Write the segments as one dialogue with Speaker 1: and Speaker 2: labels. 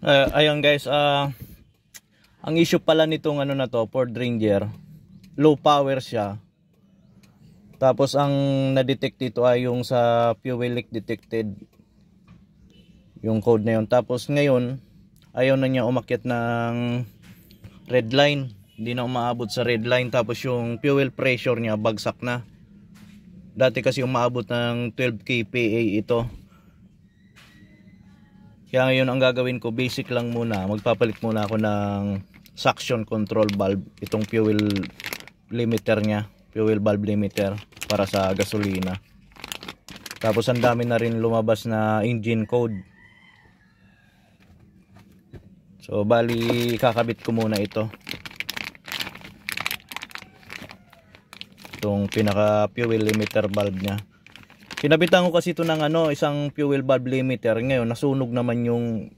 Speaker 1: Ayun guys, ang issue pala nitong ano na to, Ford Ranger, low power siya. Tapos ang na-detect dito ay yung sa fuel leak detected, yung code na yun. Tapos ngayon ayaw na niya umakyat ng red line, hindi na umaabot sa red line. Tapos yung fuel pressure niya bagsak na. Dati kasi umaabot ng 12 kPa ito. Kaya ngayon ang gagawin ko, basic lang muna, magpapalit muna ako ng suction control valve, itong fuel limiter nya, fuel valve limiter para sa gasolina. Tapos ang dami na rin lumabas na engine code. So bali kakabit ko muna ito, itong pinaka fuel limiter valve nya. Pinabitan ko kasi ito ng isang fuel valve limiter. Ngayon nasunog naman yung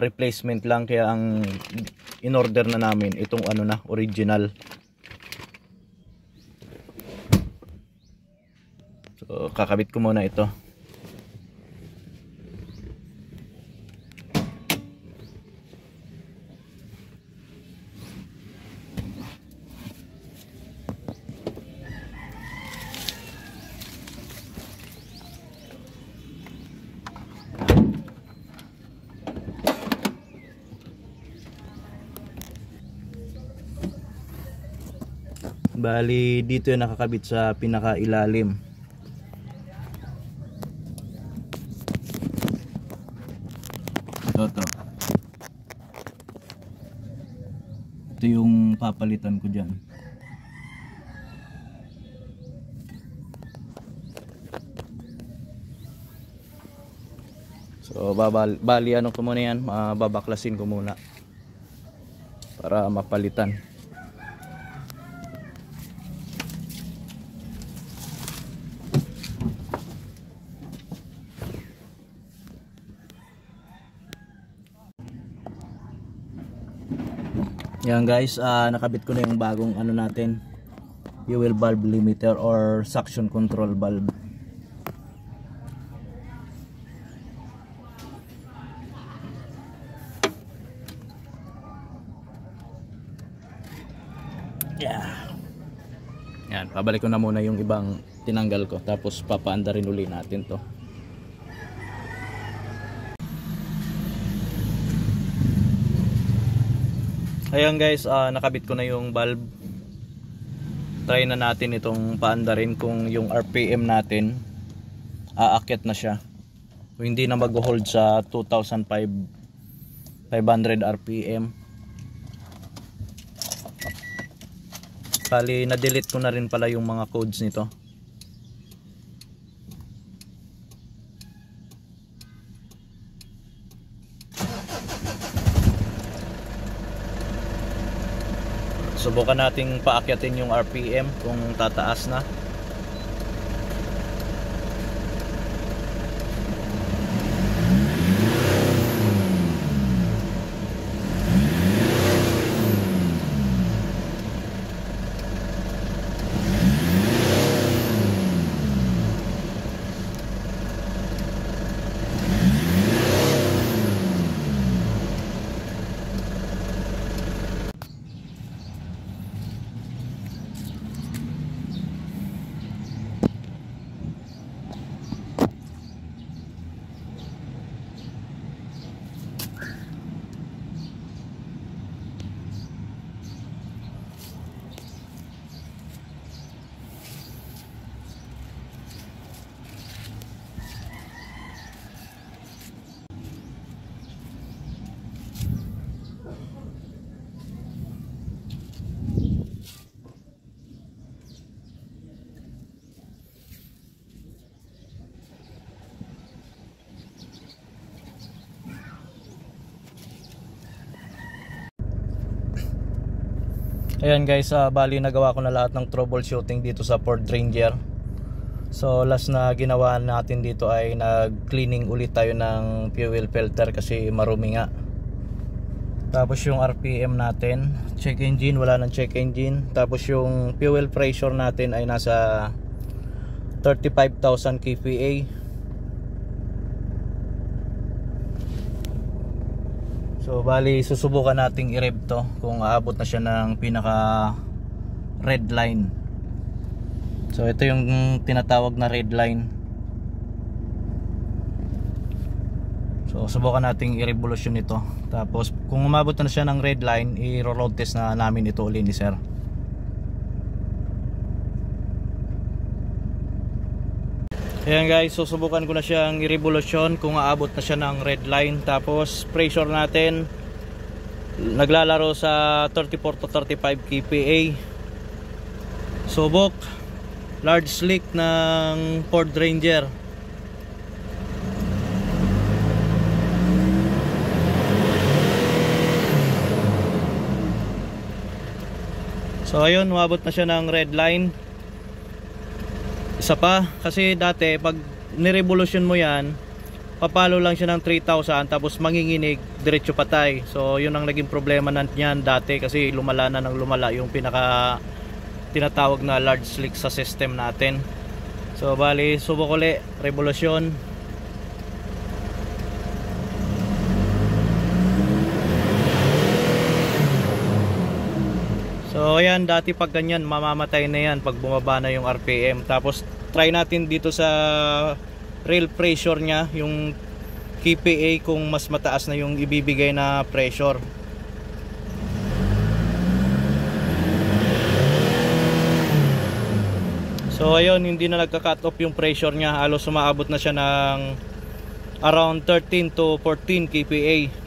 Speaker 1: replacement lang, kaya ang in order na namin itong original. So kakabit ko muna ito. Bali dito yung nakakabit sa pinakailalim. Ito yung papalitan ko dyan. So bali ko muna yan, babaklasin ko muna para mapalitan. Yan guys, nakabit ko na yung bagong natin, fuel valve limiter or suction control valve. Yan, pabalik ko na muna yung ibang tinanggal ko, tapos papaandarin uli natin to. Ayan guys, nakabit ko na yung valve. Try na natin itong paandarin kung yung RPM natin aakyat na siya, o hindi na mag-hold sa 2,500 RPM. Bali na-delete ko na rin pala yung mga codes nito. Subukan nating paakyatin yung RPM kung tataas na. Ayan guys, bali nagawa ko na lahat ng troubleshooting dito sa Ford Ranger. So last na ginawa natin dito ay nag-cleaning ulit tayo ng fuel filter kasi marumi nga. Tapos yung RPM natin, check engine, wala nang check engine. Tapos yung fuel pressure natin ay nasa 35,000 kPa. So bali susubukan nating i-rev to kung aabot na siya ng pinaka red line. So ito yung tinatawag na red line. So subukan nating i-revolution ito. Tapos kung umabot na siya ng red line, i-road test na namin ito ulit ni sir. Ayan guys, susubukan ko na siyang i-revolution kung aabot na siya ng red line. Tapos pressure natin naglalaro sa 34 to 35 kPa. Subok large slick ng Ford Ranger. So ayun, umabot na siya ng red line. Isa pa, kasi dati pag nirevolution mo yan, papalo lang siya ng 3,000 tapos manginginig, diretso patay. So yun ang naging problema niyan dati, kasi lumala na ng lumala yung pinaka tinatawag na large slick sa system natin. So bali, subok ulit, revolution. So ayan, dati pag ganyan mamamatay na yan pag bumaba na yung RPM. Tapos try natin dito sa rail pressure nya, yung kPa, kung mas mataas na yung ibibigay na pressure. So ayun, hindi na nagka-cut off yung pressure nya. Halos sumaabot na siya ng around 13 to 14 kPa.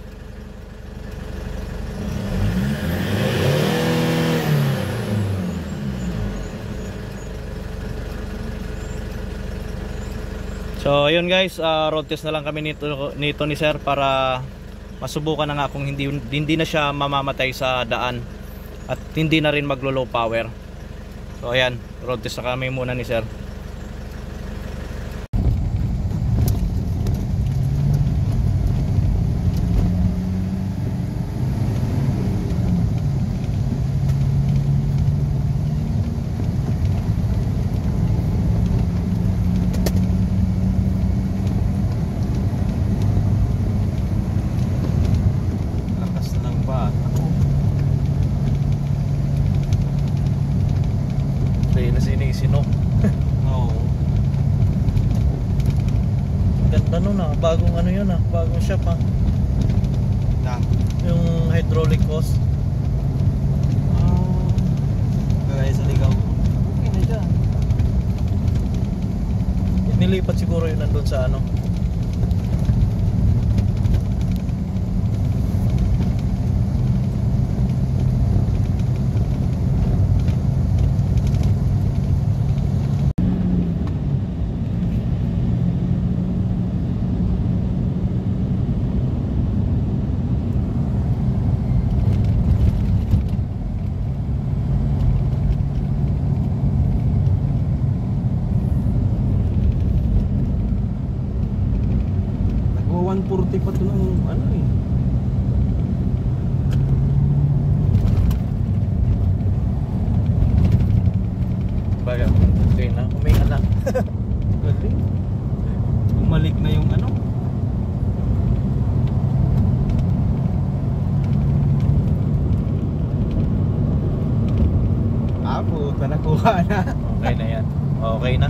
Speaker 1: So ayun guys, road test na lang kami nito ni sir para masubukan na nga kung hindi na siya mamamatay sa daan at hindi na rin maglo-low power. So ayan, road test na kami muna ni sir. Sinok. Oo. Ganda nun ah, bagong ano yun ah, bagong shop ah. Na? Yung hydraulic hose.
Speaker 2: Kagaya sa ligaw.
Speaker 1: Okay na dyan. Nilipat siguro yun nandun sa ano.
Speaker 2: Nagwa 140 pa ito ng ano eh.
Speaker 1: Baga, okay na, kumain lang.
Speaker 2: Galing. Bumalik na yung ano. Puta, nakuha na.
Speaker 1: Okay na yan. Okay na.